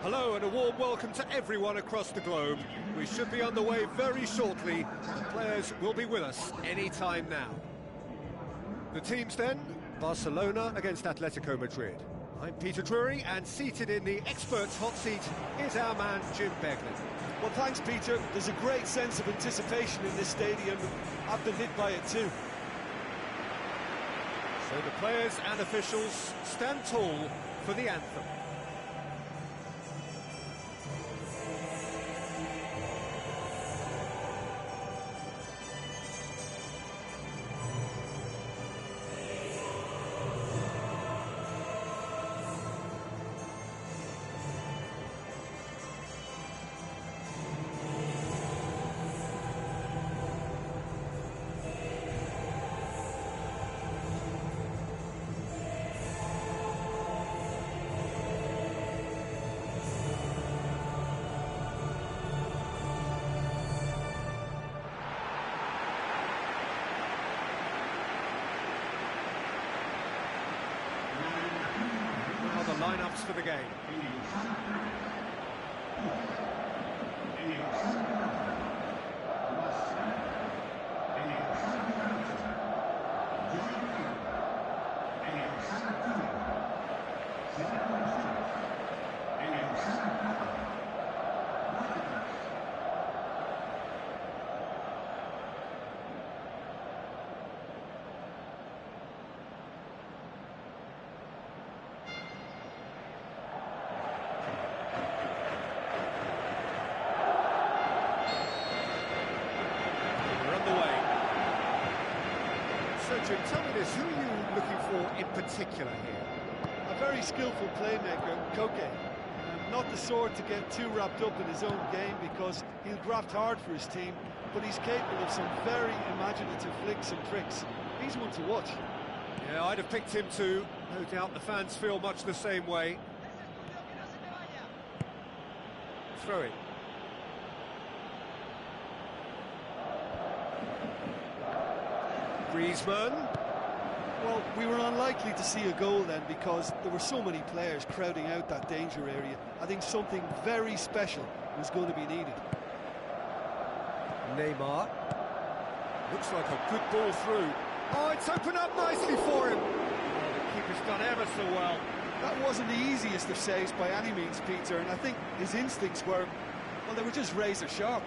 Hello and a warm welcome to everyone across the globe. We should be underway very shortly. The players will be with us any time now. The teams then, Barcelona against Atletico Madrid. I'm Peter Drury, and seated in the experts' hot seat is our man Jim Beglin. Well, thanks, Peter. There's a great sense of anticipation in this stadium. I've been hit by it too. So the players and officials stand tall for the anthem. The lineups for the game. Tell me this, who are you looking for in particular here? A very skillful playmaker, Koke. Not the sort to get too wrapped up in his own game, because he'll graft hard for his team, but he's capable of some very imaginative flicks and tricks. He's one to watch. Yeah, I'd have picked him too. No doubt the fans feel much the same way. Throw it. Griezmann. Well, we were unlikely to see a goal then, because there were so many players crowding out that danger area. I think something very special was going to be needed. Neymar. Looks like a good ball through. Oh, it's opened up nicely for him. Oh, the keeper's done ever so well. That wasn't the easiest of saves by any means, Peter, and I think his instincts were, well, they were just razor sharp.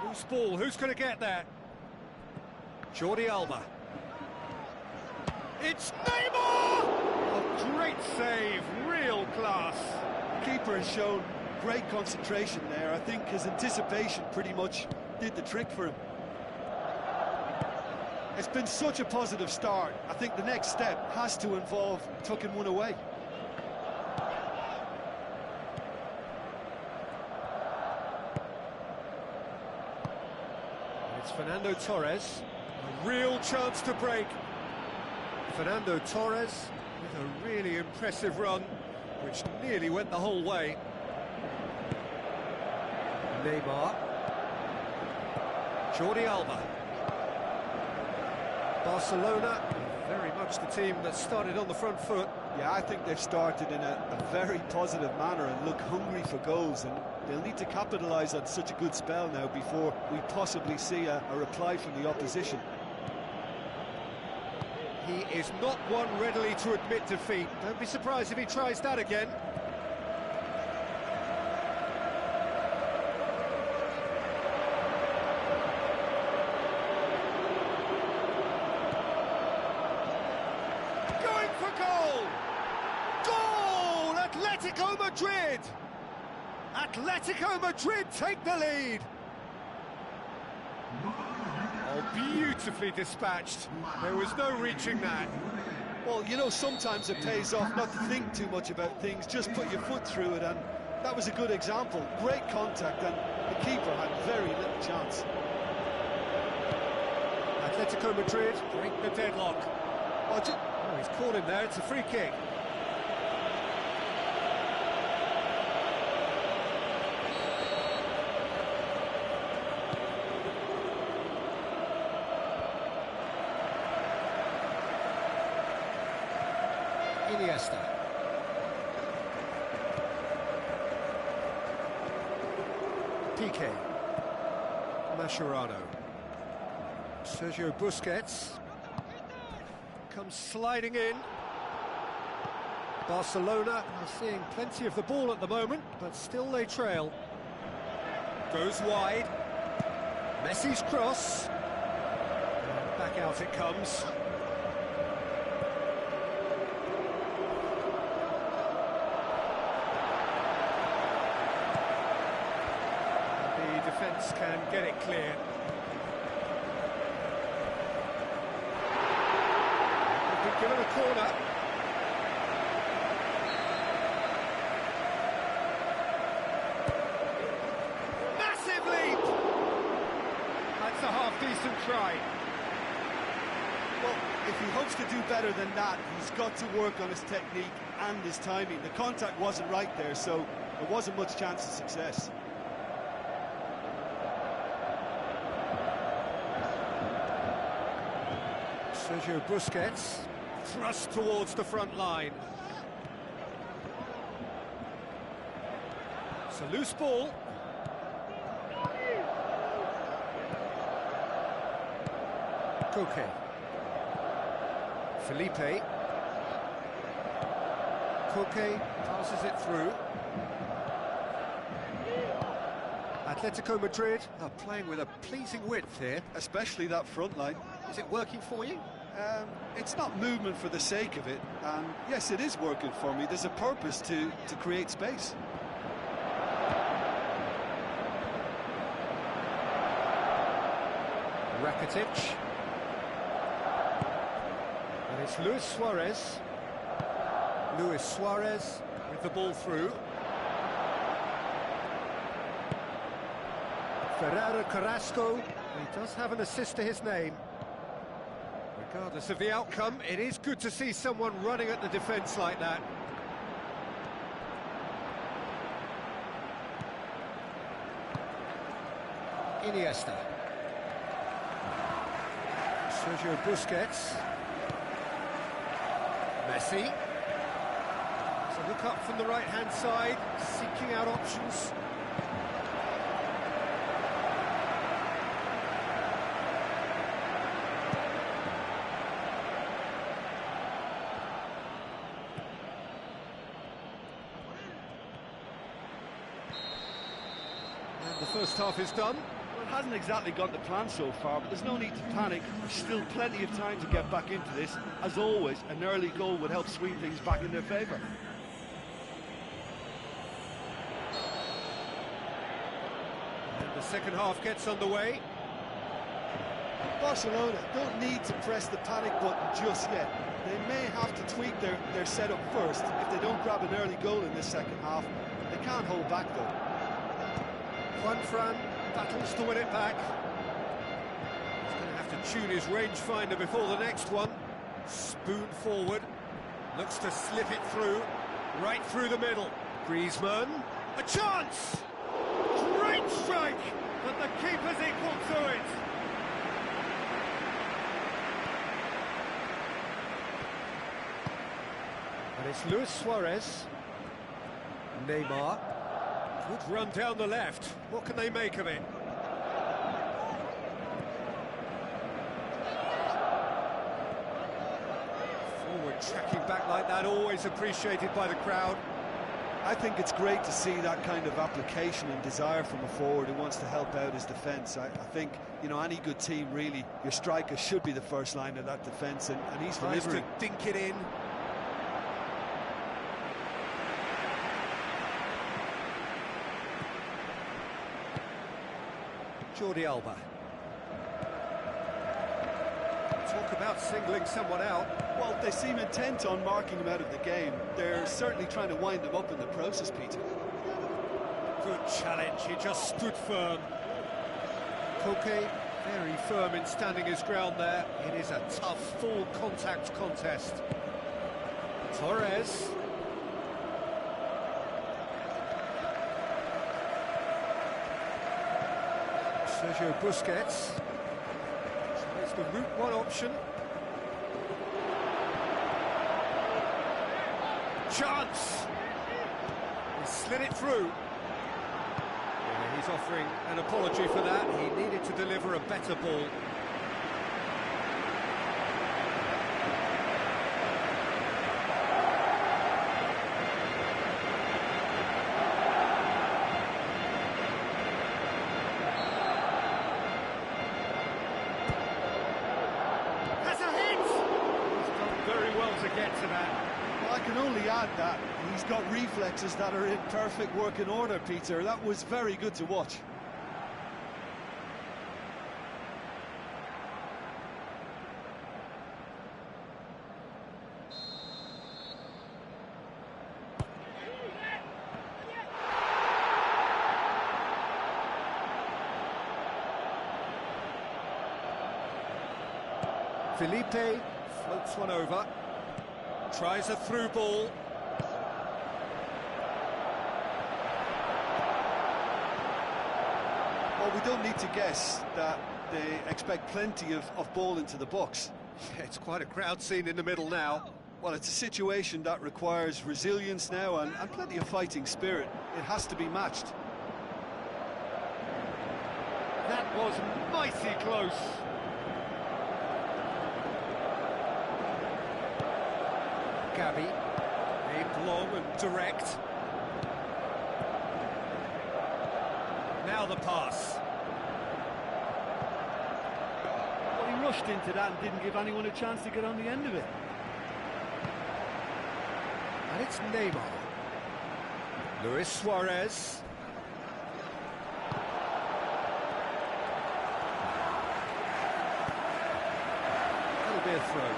Loose ball, who's going to get that? Jordi Alba. It's Neymar! Oh, great save, real class. The keeper has shown great concentration there. I think his anticipation pretty much did the trick for him. It's been such a positive start. I think the next step has to involve tucking one away. It's Fernando Torres, a real chance to break. Fernando Torres with a really impressive run, which nearly went the whole way. Neymar. Jordi Alba. Barcelona, very much the team that started on the front foot. Yeah, I think they've started in a very positive manner and look hungry for goals, and they'll need to capitalise on such a good spell now before we possibly see a reply from the opposition. He is not one readily to admit defeat. Don't be surprised if he tries that again. Going for goal! Goal! Atletico Madrid! Atletico Madrid take the lead! Oh, beautifully dispatched. There was no reaching that. Well, you know, sometimes it pays off not to think too much about things, just put your foot through it, and that was a good example. Great contact, and the keeper had very little chance. Atletico Madrid break the deadlock. Oh, he's caught him there, it's a free kick. Iniesta. Piqué. Mascherano. Sergio Busquets. Comes sliding in. Barcelona are seeing plenty of the ball at the moment, but still they trail. Goes wide. Messi's cross. And back out it comes. The defence can get it clear. They've been given a corner. Massive leap! That's a half-decent try. Well, if he hopes to do better than that, he's got to work on his technique and his timing. The contact wasn't right there, so there wasn't much chance of success. Sergio Busquets, thrust towards the front line. It's a loose ball. Koke. Felipe. Koke passes it through. Atletico Madrid are playing with a pleasing width here. Especially that front line. Is it working for you? It's not movement for the sake of it, and yes, it is working for me. There's a purpose to create space. Rakitic. And it's Luis Suarez. Luis Suarez with the ball through. Ferreira Carrasco. He does have an assist to his name. Regardless of the outcome, it is good to see someone running at the defence like that. Iniesta. Sergio Busquets. Messi. So look up from the right-hand side, seeking out options. The first half is done. Well, it hasn't exactly gone to plan so far, but there's no need to panic. There's still plenty of time to get back into this. As always, an early goal would help swing things back in their favour. And the second half gets underway. Barcelona don't need to press the panic button just yet. They may have to tweak their setup first. If they don't grab an early goal in this second half, they can't hold back though. Juanfran battles to win it back. He's going to have to tune his rangefinder before the next one. Spoon forward. Looks to slip it through. Right through the middle. Griezmann. A chance! Great strike! But the keeper's equal to it. And it's Luis Suarez. Neymar. Good run down the left. What can they make of it? Forward tracking back like that, always appreciated by the crowd. I think it's great to see that kind of application and desire from a forward who wants to help out his defence. I think, you know, any good team, really, your striker should be the first line of that defence, and he's Tries delivering. to dink it in. Jordi Alba. Talk about singling someone out. Well, they seem intent on marking him out of the game. They're certainly trying to wind him up in the process, Peter. Good challenge, he just stood firm. Koke, very firm in standing his ground there. It is a tough, full contact contest. Torres. Sergio Busquets. Tries the route one option. Chance! He slid it through. Yeah, he's offering an apology for that. He needed to deliver a better ball. Has a hit! He's done very well to get to that. Well, I can only add that he's got reflexes that are in perfect working order, Peter. That was very good to watch. Felipe floats one over. Tries a through ball. Well, we don't need to guess that they expect plenty of ball into the box. Yeah, it's quite a crowd scene in the middle now. Well, it's a situation that requires resilience now and plenty of fighting spirit. It has to be matched. That was mighty close. Gabby, aimed long and direct. Now the pass. Well, he rushed into that and didn't give anyone a chance to get on the end of it. And it's Neymar. Luis Suarez. That'll be a throw.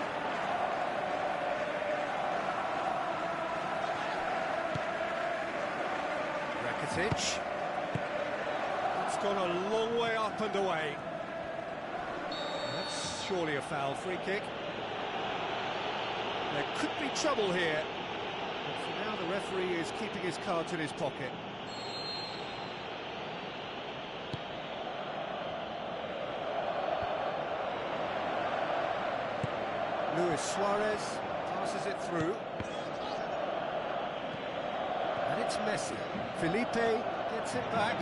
Rakitic. It's gone a long way up and away. That's surely a foul. Free kick. There could be trouble here. But for now, the referee is keeping his cards in his pocket. Luis Suarez passes it through. And it's Messi. Felipe gets it back.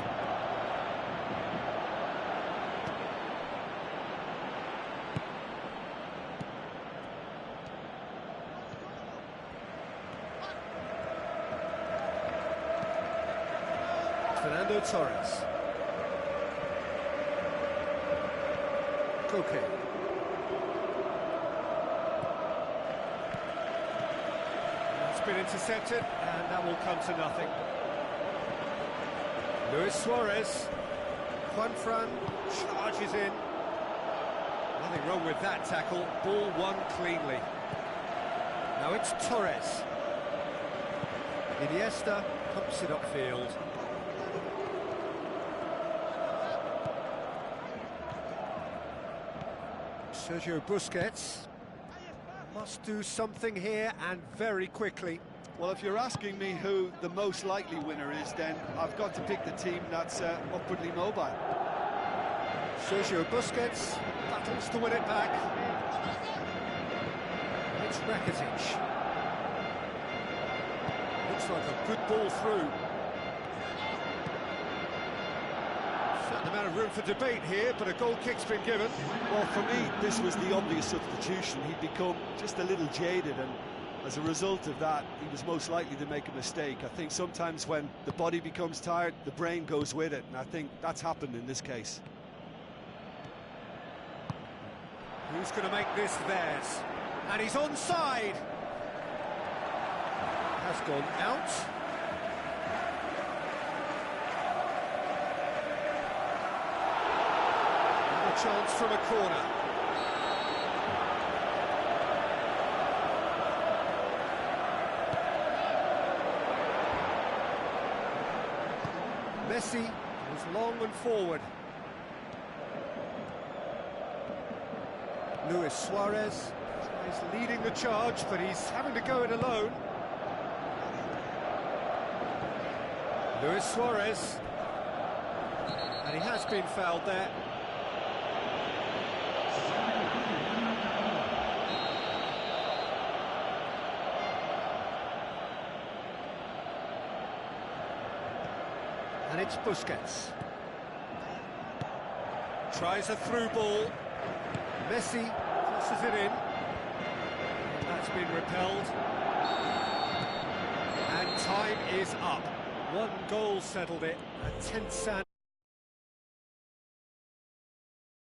Fernando Torres. Koke. It's been intercepted, and that will come to nothing. Luis Suarez. Juanfran charges in. Nothing wrong with that tackle. Ball won cleanly. Now it's Torres. Iniesta pumps it upfield. Sergio Busquets must do something here, and very quickly. Well, if you're asking me who the most likely winner is, then I've got to pick the team that's upwardly mobile. Sergio Busquets battles to win it back. It's Rakitic. Looks like a good ball through. Certain amount of room for debate here, but a goal kick's been given. Well, for me, this was the obvious substitution. He'd become just a little jaded, and as a result of that, he was most likely to make a mistake. I think sometimes when the body becomes tired, the brain goes with it, and I think that's happened in this case. Who's going to make this theirs? And he's onside. Has gone out. Another chance from a corner. Messi was long and forward. Luis Suarez is leading the charge, but he's having to go it alone. Luis Suarez, and he has been fouled there. And it's Busquets. Tries a through ball. Messi crosses it in. That's been repelled. And time is up. One goal settled it. A tense sound.